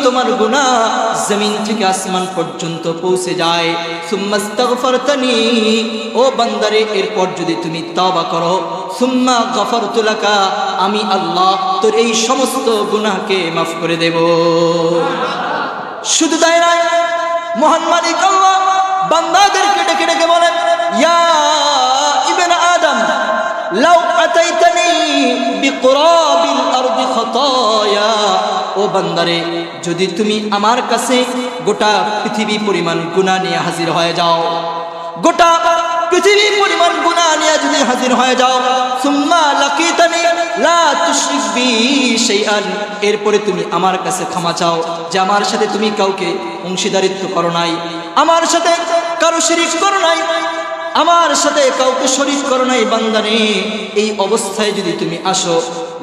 তোমার গুনাহ জমিন থেকে আসমান পর্যন্ত পৌঁছে যায়। সুম্মা ইস্তাগফারতানি, ও বান্দারে এরপর যদি তুমি তওবা করো, সুম্মা গফারতু লাকা, আমি আল্লাহ তোর এই সমস্ত গুনাহকে মাফ করে দেব। শুধু তাই নয়, মহান মালিক আল্লাহ বান্দাদেরকে ডেকে ডেকে বলেন, ইয়া ইবনে আদম লাউ আতাইতানি বিকুরাবিল আরদি খাতায়া, ও বান্দারে যদি তুমি আমার কাছে গোটা পৃথিবী পরিমাণ গুনাহ নিয়ে হাজির হয়ে যাও, গোটা পৃথিবী পরিমাণ গুনাহ নিয়ে যদি হাজির হয়ে যাও, সুম্মা লাকিতানি লা তুশরিক বি শাইআন, এরপরে তুমি আমার কাছে ক্ষমা চাও যে আমার সাথে তুমি কাউকে অংশীদারিত্ব করো নাই, আমার সাথে কারো শিরিক করো নাই, আমার সাথে কাউকে শরীক করো নাই, বান্দারে এই অবস্থায় যদি তুমি আসো,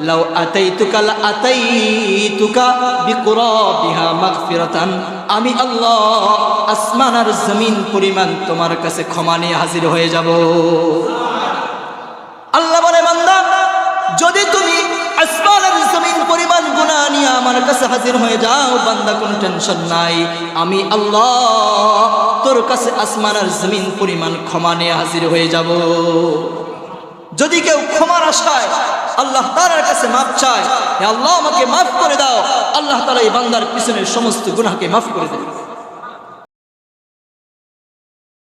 লাউ আতাইতুকা লা আতাইতুকা বিকুরাবিহা মাগফিরাতান, আমি আল্লাহ আসমান আর জমিন পরিমাণ তোমার কাছে ক্ষমা নিয়ে হাজির হয়ে যাব। আল্লাহ বলে, বান্দা যদি তুমি আসমান আর জমিন পরিমাণ গুনাহ নিয়ে আমার কাছে হাজির হয়ে যাও, বান্দা কোনো টেনশন নাই, আমি আল্লাহ তোর কাছে আসমান আর জমিন পরিমাণ ক্ষমা নিয়ে হাজির হয়ে যাব। যদি কেউ ক্ষমার আশায় আল্লাহ তাআলার কাছে মাফ চায়, হে আল্লাহ আমাকে মাফ করে দাও, আল্লাহ তাআলা এই বান্দার পিছনের সমস্ত গুনাহকে মাফ করে দেন।